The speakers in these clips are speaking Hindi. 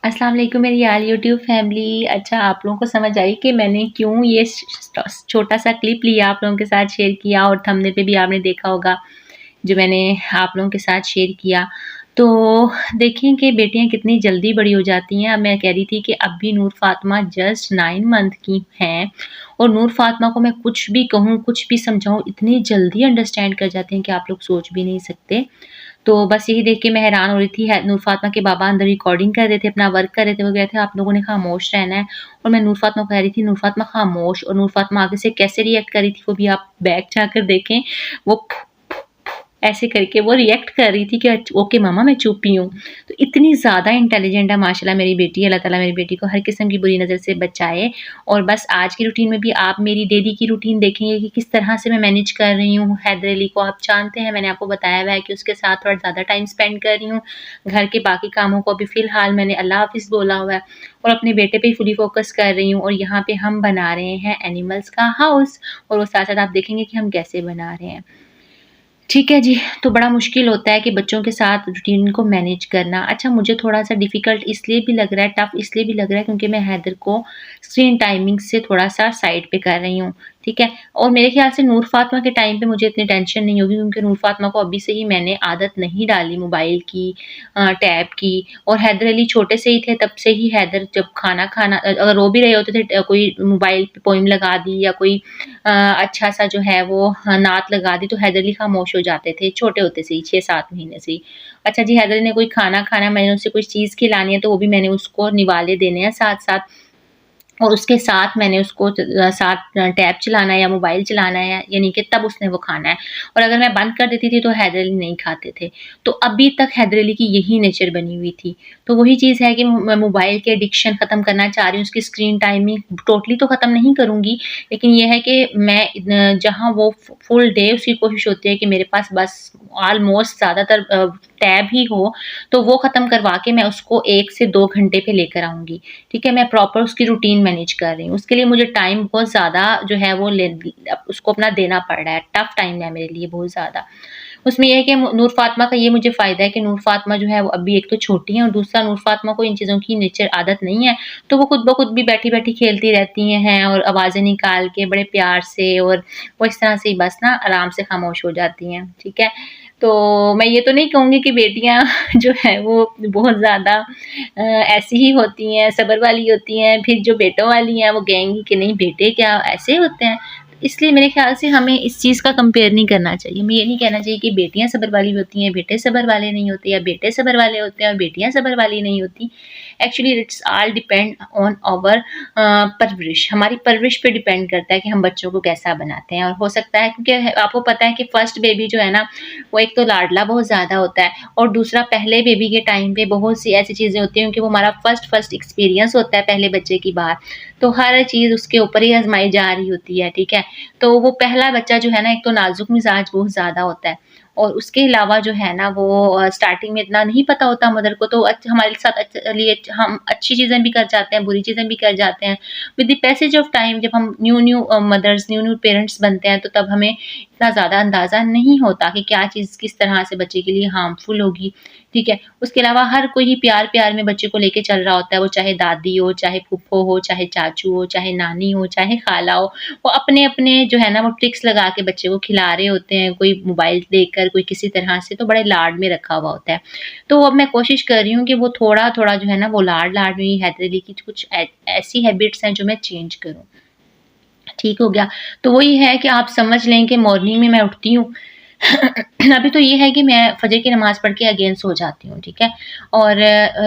अस्सलाम वालेकुम मेरी यार यूट्यूब फैमिली। अच्छा, आप लोगों को समझ आई कि मैंने क्यों ये छोटा-सा क्लिप लिया आप लोगों के साथ शेयर किया और थंबनेल पे भी आपने देखा होगा, जो मैंने आप लोगों के साथ शेयर किया। तो देखें कि बेटियाँ कितनी जल्दी बड़ी हो जाती हैं। अब मैं कह रही थी कि अब भी नूर फ़ातिमा जस्ट 9 मंथ की हैं और नूर फ़ातिमा को मैं कुछ भी कहूँ, कुछ भी समझाऊँ, इतनी जल्दी अंडरस्टैंड कर जाती हैं कि आप लोग सोच भी नहीं सकते। तो बस यही देख के मैं हैरान हो रही थी। है नूर फ़ातिमा के बाबा अंदर रिकॉर्डिंग कर रहे थे, अपना वर्क कर रहे थे। वो कह रहे थे, "आप लोगों ने खामोश रहना है।" और मैं नूर फ़ातिमा को कह रही थी, "नूर फ़ातिमा खामोश।" और नूर फ़ातिमा आगे से कैसे रिएक्ट कर रही थी, वो भी आप बैक जाकर देखें। वो ऐसे करके वो रिएक्ट कर रही थी कि ओके मम्मा मैं चुप ही हूँ। तो इतनी ज़्यादा इंटेलिजेंट है माशाल्लाह मेरी बेटी। अल्लाह ताला मेरी बेटी को हर किस्म की बुरी नज़र से बचाए। और बस आज की रूटीन में भी आप मेरी डेली की रूटीन देखेंगे कि किस तरह से मैं मैनेज कर रही हूँ। हैदर अली को आप जानते हैं, मैंने आपको बताया हुआ है कि उसके साथ थोड़ा ज़्यादा टाइम स्पेंड कर रही हूँ। घर के बाकी कामों को अभी फ़िलहाल मैंने अल्लाह हाफ़िज़ बोला हुआ है और अपने बेटे पे ही फुली फ़ोकस कर रही हूँ। और यहाँ पे हम बना रहे हैं एनिमल्स का हाउस और वो साथ-साथ आप देखेंगे कि हम कैसे बना रहे हैं। ठीक है जी, तो बड़ा मुश्किल होता है कि बच्चों के साथ रूटीन को मैनेज करना। अच्छा, मुझे थोड़ा-सा डिफ़िकल्ट इसलिए भी लग रहा है, टफ़ इसलिए भी लग रहा है क्योंकि मैं हैदर को स्क्रीन टाइमिंग से थोड़ा-सा साइड पे कर रही हूँ, ठीक है? और मेरे ख़्याल से नूर फ़ातिमा के टाइम पे मुझे इतनी टेंशन नहीं होगी क्योंकि नूर फ़ातिमा को अभी से ही मैंने आदत नहीं डाली मोबाइल की, टैब की। और हैदर अली छोटे से ही थे, तब से ही हैदर जब खाना अगर रो भी रहे होते थे, कोई मोबाइल पे पोएम लगा दी या कोई अच्छा-सा जो है वो नात लगा दी, तो हैदर अली खामोश हो जाते थे, छोटे होते से ही 6-7 महीने से ही। अच्छा जी, हैदर अली ने कोई खाना खाना है, मैंने उससे कोई चीज़ खिलानी है, तो वो भी मैंने उसको निवाले देने हैं साथ-साथ। और उसके साथ मैंने उसको साथ टैब चलाना है या मोबाइल चलाना है, यानी कि तब उसने वो खाना है। और अगर मैं बंद कर देती थी तो हैदर अली नहीं खाते थे। तो अभी तक हैदर अली की यही नेचर बनी हुई थी। तो वही चीज़ है कि मैं मोबाइल की एडिक्शन ख़त्म करना चाह रही हूँ, उसकी स्क्रीन टाइमिंग टोटली तो ख़त्म नहीं करूँगी, लेकिन ये है कि मैं जहाँ वो फुल डे उसकी कोशिश होती है कि मेरे पास बस ऑलमोस्ट ज़्यादातर टैब ही हो, तो वो ख़त्म करवा के मैं उसको 1 से 2 घंटे पे लेकर आऊँगी। ठीक है? मैं प्रॉपर उसकी रूटीन मैनेज कर रही हूँ। उसके लिए मुझे टाइम बहुत ज़्यादा जो है वो उसको अपना देना पड़ रहा है। टफ़ टाइम है मेरे लिए बहुत ज़्यादा। उसमें ये है कि नूर फ़ातिमा का ये मुझे फ़ायदा है कि नूर फ़ातिमा जो है वो अभी एक तो छोटी है और दूसरा नूर फ़ातिमा को इन चीज़ों की नेचर आदत नहीं है, तो वो खुद ब खुद भी बैठी-बैठी खेलती रहती हैं और आवाज़ें निकाल के बड़े प्यार से, और वो इस तरह से ही बस ना आराम से खामोश हो जाती हैं, ठीक है? तो मैं ये तो नहीं कहूँगी कि बेटियाँ जो हैं वो बहुत ज़्यादा ऐसी ही होती हैं, सब्र वाली होती हैं, फिर जो बेटों वाली हैं वो कहेंगी कि नहीं बेटे क्या ऐसे होते हैं। इसलिए मेरे ख़्याल से हमें इस चीज़ का कंपेयर नहीं करना चाहिए। हमें ये नहीं कहना चाहिए कि बेटियाँ सब्र वाली होती हैं, बेटे सब्र वाले नहीं होते, या बेटे सब्र वाले होते हैं और बेटियाँ सब्र वाली नहीं होती। Actually it's all depend on our परवरिश। हमारी परवरिश पे डिपेंड करता है कि हम बच्चों को कैसा बनाते हैं। और हो सकता है क्योंकि आपको पता है कि फर्स्ट बेबी जो है ना, वो एक तो लाडला बहुत ज़्यादा होता है और दूसरा पहले बेबी के टाइम पे बहुत सी ऐसी चीज़ें होती हैं क्योंकि वो हमारा फर्स्ट एक्सपीरियंस होता है पहले बच्चे की बात। तो हर चीज़ उसके ऊपर ही आज़माई जा रही होती है, ठीक है? तो वो पहला बच्चा जो है ना, एक तो नाज़ुक मिज़ाज बहुत ज़्यादा होता है और उसके अलावा जो है ना वो स्टार्टिंग में इतना नहीं पता होता मदर को, तो हमारे साथ लिए हम अच्छी चीज़ें भी कर जाते हैं, बुरी चीज़ें भी कर जाते हैं। With the passage of time जब हम न्यू-न्यू मदर्स, न्यू-न्यू पेरेंट्स बनते हैं, तो तब हमें इतना ज़्यादा अंदाज़ा नहीं होता कि क्या चीज़ किस तरह से बच्चे के लिए हार्मफुल होगी, ठीक है? उसके अलावा हर कोई ही प्यार-प्यार में बच्चे को लेके चल रहा होता है, वो चाहे दादी हो, चाहे फूफो हो, चाहे चाचू हो, चाहे नानी हो, चाहे खाला हो। वो अपने-अपने जो है ना वो ट्रिक्स लगा के बच्चे को खिला रहे होते हैं, कोई मोबाइल देकर, कोई किसी तरह से, तो बड़े लाड में रखा हुआ होता है। तो अब मैं कोशिश कर रही हूँ कि वो थोड़ा-थोड़ा जो है ना वो लाड-लाड में ही हैदर अली की कुछ ऐसी हैबिट्स हैं जो मैं चेंज करूँ। ठीक हो गया। तो वही है कि आप समझ लें कि मॉर्निंग में मैं उठती हूँ अभी तो ये है कि मैं फ़जर की नमाज़ पढ़ के अगेन सो जाती हूँ, ठीक है? और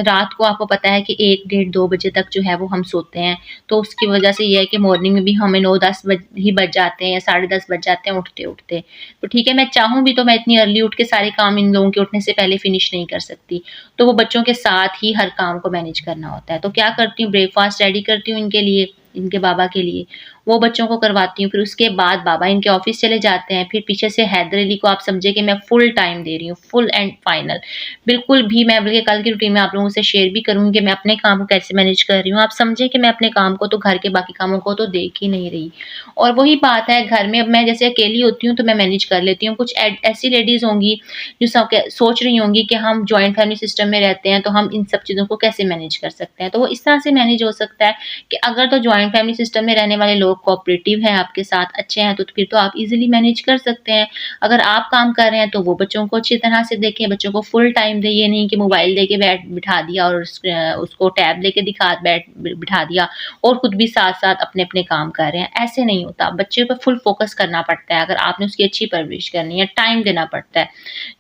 रात को आपको पता है कि 1 डेढ़ 2 बजे तक जो है वो हम सोते हैं। तो उसकी वज़ह से ये है कि मॉर्निंग में भी हमें 9-10 ही बज जाते हैं या साढ़े 10 बज जाते हैं उठते-उठते। तो ठीक है, मैं चाहूँ भी तो मैं इतनी अर्ली उठ के सारे काम इन लोगों के उठने से पहले फ़िनिश नहीं कर सकती। तो वो बच्चों के साथ ही हर काम को मैनेज करना होता है। तो क्या करती हूँ, ब्रेकफ़ास्ट रेडी करती हूँ इनके लिए, इनके बाबा के लिए, वो बच्चों को करवाती हूँ। फिर उसके बाद बाबा इनके ऑफ़िस चले जाते हैं। फिर पीछे से हैदर अली को आप समझिए कि मैं फुल टाइम दे रही हूँ, फुल एंड फाइनल। बिल्कुल भी मैं बल्कि कल की रूटीन में आप लोगों से शेयर भी करूँगी कि मैं अपने काम को कैसे मैनेज कर रही हूँ। आप समझिए कि मैं अपने काम को तो घर के बाकी कामों को तो देख ही नहीं रही। और वही बात है घर में अब मैं जैसे अकेली होती हूँ तो मैं मैनेज कर लेती हूँ। कुछ ऐसी लेडीज़ होंगी जो सोच रही होंगी कि हम जॉइंट फैमिली सिस्टम में रहते हैं तो हम इन सब चीज़ों को कैसे मैनेज कर सकते हैं। तो वो इस तरह से मैनेज हो सकता है कि अगर तो जॉइंट फैमिली सिस्टम में रहने वाले लोग कोऑपरेटिव हैं आपके साथ, अच्छे हैं तो फिर तो आप ईज़िली मैनेज कर सकते हैं। अगर आप काम कर रहे हैं तो वो बच्चों को अच्छी तरह से देखें, बच्चों को फुल टाइम दें, ये नहीं कि मोबाइल देके बिठा दिया और उसको टैब देके बिठा दिया और खुद भी साथ-साथ अपने-अपने काम कर रहे हैं, ऐसे नहीं होता। बच्चे पे फुल फ़ोकस करना पड़ता है अगर आपने उसकी अच्छी परवरिश करनी है, टाइम देना पड़ता है,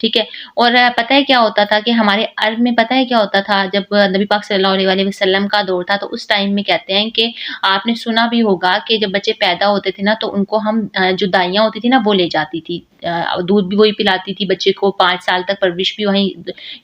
ठीक है? और पता है क्या होता था कि हमारे अरब में पता है क्या होता था जब नबी पाक सल्लल्लाहु अलैहि वसल्लम का दौर था तो उस टाइम में कहते हैं कि आपने सुना भी होगा कि जब बच्चे पैदा होते थे ना तो उनको हम जो दाइयाँ होती थी ना वो ले जाती थी। दूध भी वही पिलाती थी बच्चे को 5 साल तक परवरिश भी वहीं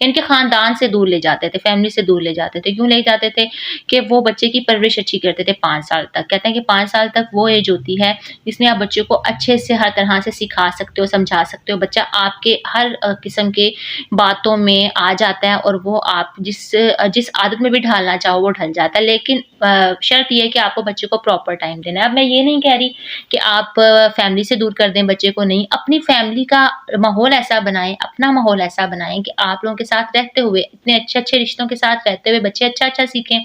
इनके ख़ानदान से दूर ले जाते थे, फैमिली से दूर ले जाते थे। क्यों ले जाते थे? कि वो बच्चे की परवरिश अच्छी करते थे 5 साल तक। कहते हैं कि 5 साल तक वो एज होती है जिसमें आप बच्चे को अच्छे से हर तरह से सिखा सकते हो, समझा सकते हो। बच्चा आपके हर किस्म के बातों में आ जाता है और वो आप जिस आदत में भी ढालना चाहो वो ढल जाता है। लेकिन शर्त ये है कि आपको बच्चे को प्रॉपर टाइम देना है। अब मैं ये नहीं कह रही कि आप फैमिली से दूर कर दें बच्चे को, नहीं। अपनी फैमिली का माहौल ऐसा बनाएँ, अपना माहौल ऐसा बनाएँ कि आप लोगों के साथ रहते हुए, इतने अच्छे-अच्छे रिश्तों के साथ रहते हुए बच्चे अच्छा-अच्छा सीखें।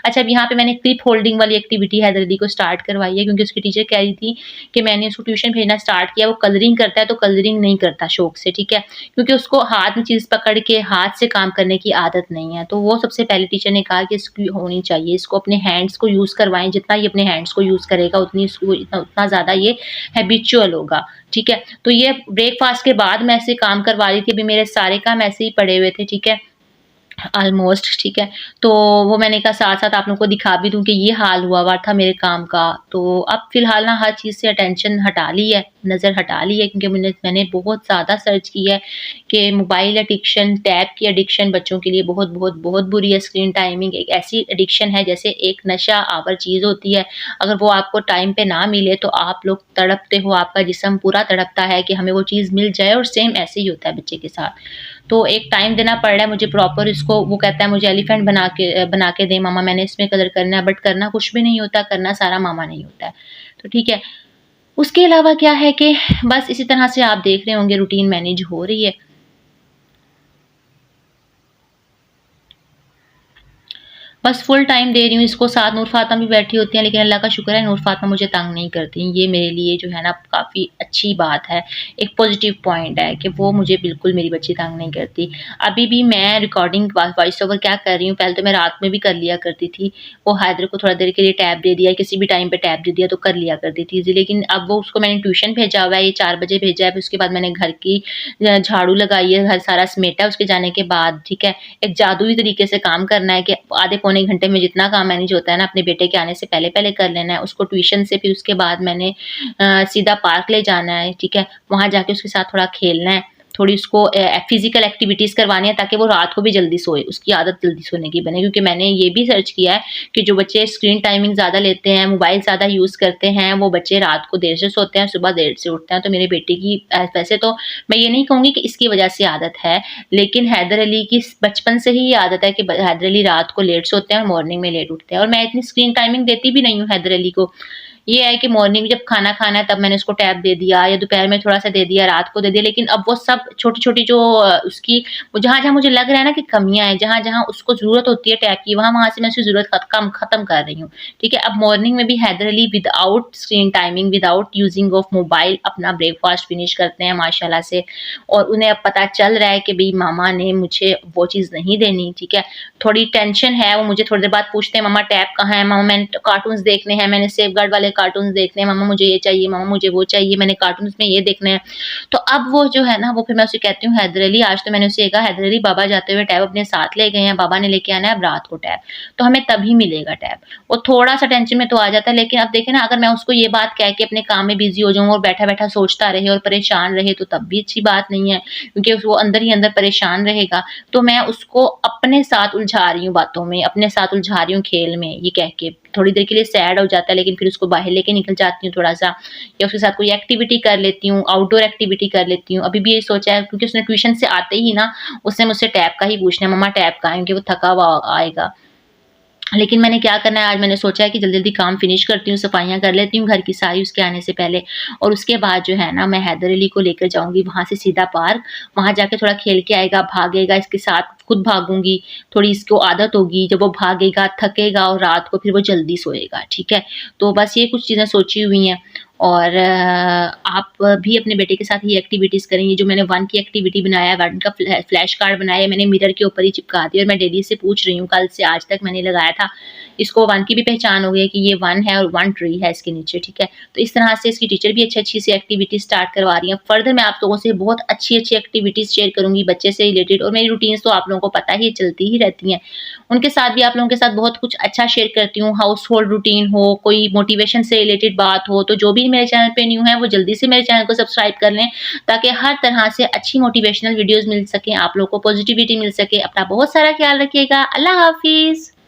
अच्छा, अब यहाँ पे मैंने क्लिप होल्डिंग वाली एक्टिविटी हैदर अली को स्टार्ट करवाई है क्योंकि उसकी टीचर कह रही थी कि मैंने उसको ट्यूशन भेजना स्टार्ट किया, वो कलरिंग करता है तो कलरिंग नहीं करता शौक से, ठीक है? क्योंकि उसको हाथ में चीज़ पकड़ के हाथ से काम करने की आदत नहीं है। तो वो सबसे पहले टीचर ने कहा कि इसकी होनी चाहिए, इसको अपने हैंड्स को यूज़ करवाएँ, जितना ये अपने हैंड्स को यूज़ करेगा उतनी इसको उतना ज़्यादा ये हैबिचुअल होगा, ठीक है? तो ये ब्रेकफ़ास्ट के बाद मैं ऐसे काम करवा रही थी, अभी मेरे सारे काम ऐसे ही पड़े हुए थे, ठीक है? ऑलमोस्ट, ठीक है। तो वो मैंने कहा साथ-साथ आप लोगों को दिखा भी दूँ कि ये हाल हुआ हुआ था मेरे काम का। तो अब फ़िलहाल ना हर चीज़ से अटेंशन हटा ली है, नज़र हटा ली है क्योंकि मैंने बहुत ज़्यादा सर्च किया है कि मोबाइल एडिक्शन, टैब की एडिक्शन बच्चों के लिए बहुत बुरी है। स्क्रीन टाइमिंग एक ऐसी एडिक्शन है जैसे एक नशा आवर चीज़ होती है। अगर वो आपको टाइम पे ना मिले तो आप लोग तड़पते हो, आपका जिस्म पूरा तड़पता है कि हमें वो चीज़ मिल जाए और सेम ऐसे ही होता है बच्चे के साथ। तो एक टाइम देना पड़ रहा है मुझे प्रॉपर इसको। वो कहता है मुझे एलिफेंट बना के दें मम्मा, मैंने इसमें कलर करना है, बट करना कुछ भी नहीं होता, करना सारा मामा नहीं होता है। तो ठीक है। उसके अलावा क्या है कि बस इसी तरह से आप देख रहे होंगे रूटीन मैनेज हो रही है। बस फुल टाइम दे रही हूँ इसको, साथ नूर फ़ातिमा भी बैठी होती हैं, लेकिन अल्लाह का शुक्र है नूर फ़ातिमा मुझे तंग नहीं करती। ये मेरे लिए जो है ना काफ़ी अच्छी बात है, एक पॉज़िटिव पॉइंट है कि वो मुझे बिल्कुल मेरी बच्ची तंग नहीं करती। अभी भी मैं रिकॉर्डिंग वॉइस ओवर क्या कर रही हूँ, पहले तो मैं रात में भी कर लिया करती थी। वो हैदर को थोड़ा देर के लिए टैब दे दिया, किसी भी टाइम पे टैब दे दिया तो कर लिया करती थी ईज़ी। लेकिन अब वो उसको मैंने ट्यूशन भेजा हुआ है, ये 4 बजे भेजा है, फिर उसके बाद मैंने घर की झाड़ू लगाई है, घर सारा समेटा उसके जाने के बाद, ठीक है। एक जादुई तरीके से काम करना है कि आधे पौने घंटे में जितना काम मैनेज होता है ना अपने बेटे के आने से पहले-पहले कर लेना है। उसको ट्यूशन से फिर उसके बाद मैंने सीधा पार्क ले जाना है, ठीक है? वहाँ जाके उसके साथ थोड़ा खेलना है, थोड़ी उसको फिज़िकल एक्टिविटीज़ करवानी है ताकि वो रात को भी जल्दी सोए, उसकी आदत जल्दी सोने की बने। क्योंकि मैंने ये भी सर्च किया है कि जो बच्चे स्क्रीन टाइमिंग ज़्यादा लेते हैं, मोबाइल ज़्यादा यूज़ करते हैं, वो बच्चे रात को देर से सोते हैं, सुबह देर से उठते हैं। तो मेरे बेटे की वैसे तो मैं ये नहीं कहूँगी कि इसकी वजह से आदत है, लेकिन हैदर अली की बचपन से ही ये आदत है कि हैदर अली रात को लेट सोते हैं और मॉर्निंग में लेट उठते हैं। और मैं इतनी स्क्रीन टाइमिंग देती भी नहीं हूँ हैदर अली को। ये है कि मॉर्निंग में जब खाना खाना है तब मैंने उसको टैब दे दिया या दोपहर में थोड़ा-सा दे दिया, रात को दे दिया। लेकिन अब वो सब छोटी-छोटी जो उसकी जहाँ-जहाँ मुझे लग रहा है ना कि कमियाँ हैं, जहाँ-जहाँ उसको ज़रूरत होती है टैब की, वहाँ-वहाँ से मैं उसकी ज़रूरत ख़त्म कर रही हूँ। ठीक है? अब मॉर्निंग में भी Haider Ali without screen timing, without using of mobile अपना ब्रेकफ़ास्ट फिनिश करते हैं माशाल्लाह से। और उन्हें अब पता चल रहा है कि भई मामा ने मुझे वो चीज़ नहीं देनी, ठीक है? थोड़ी टेंशन है, वो मुझे थोड़ी देर बाद पूछते हैं मम्मा टैब कहाँ है? मम्मा मैंने कार्टून्स देखने हैं, मैंने सेफगार्ड वाले कार्टून्स देखने हैं, मम्मा मुझे ये चाहिए, मम्मा मुझे वो चाहिए, मैंने कार्टून्स में ये देखना है। तो अब वो जो है ना वो फिर मैं उसे कहती हूँ हैदर अली, आज तो मैंने उसे कहा हैदर अली बाबा जाते हुए टैब अपने साथ ले गए हैं, बाबा ने लेके आना है अब रात को टैब, तो हमें तभी मिलेगा टैब। वो थोड़ा-सा टेंशन में तो आ जाता है, लेकिन अब देखिए ना अगर मैं उसको ये बात कह के अपने काम में बिज़ी हो जाऊँ और बैठा-बैठा सोचता रहे और परेशान रहे तो तब भी अच्छी बात नहीं है, क्योंकि वो अंदर ही अंदर परेशान रहेगा। तो मैं उसको अपने साथ उलझा रही हूँ बातों में, अपने साथ उलझा रही हूँ खेल में, ये कह के थोड़ी देर के लिए सैड हो जाता है, लेकिन फिर उसको बाहर लेके निकल जाती हूँ थोड़ा-सा, या उसके साथ कोई एक्टिविटी कर लेती हूँ, आउटडोर एक्टिविटी कर लेती हूँ। अभी भी यही सोचा है, क्योंकि उसने ट्यूशन से आते ही ना उसने मुझसे टैब का ही पूछना है, मम्मा टैब कहाँ है? क्योंकि वो थका हुआ आएगा। लेकिन मैंने क्या करना है, आज मैंने सोचा है कि जल्दी-जल्दी काम फिनिश करती हूँ, सफाइयाँ कर लेती हूँ घर की सारी उसके आने से पहले, और उसके बाद जो है ना मैं हैदर अली को लेकर जाऊँगी वहाँ से सीधा पार्क। वहाँ जाके थोड़ा खेल के आएगा, भागेगा, इसके साथ खुद भागूँगी, थोड़ी इसको आदत होगी, जब वो भागेगा, थकेगा और रात को फिर वो जल्दी सोएगा, ठीक है? तो बस ये कुछ चीज़ें सोची हुई हैं। और आप भी अपने बेटे के साथ ये एक्टिविटीज़ करें। ये जो मैंने 1 की एक्टिविटी बनाया है, 1 का फ्लैश कार्ड बनाया है, मैंने मिरर के ऊपर ही चिपका दिया और मैं डेली से पूछ रही हूँ, कल से आज तक मैंने लगाया था। इसको 1 की भी पहचान हो गई है कि ये 1 है और 1 ट्री है इसके नीचे, ठीक है? तो इस तरह से इसकी टीचर भी अच्छी-अच्छी सी एक्टिविटी स्टार्ट करवा रही हैं। फर्दर मैं आप लोगों से बहुत अच्छी-अच्छी एक्टिविटीज़ शेयर करूँगी बच्चे से रिलेटेड, और मेरी रूटीन्स तो आप लोगों को पता ही है, चलती ही रहती हैं। उनके साथ भी आप लोगों के साथ बहुत कुछ अच्छा शेयर करती हूँ, हाउस होल्ड रूटीन हो, कोई मोटिवेशन से रिलेटेड बात हो, तो जो भी मेरे चैनल पे न्यू है वो जल्दी से मेरे चैनल को सब्सक्राइब कर लें, ताकि हर तरह से अच्छी मोटिवेशनल वीडियोज़ मिल सकें, आप लोगों को पॉजिटिविटी मिल सके। अपना बहुत सारा ख्याल रखिएगा। अल्लाह हाफ़िज़।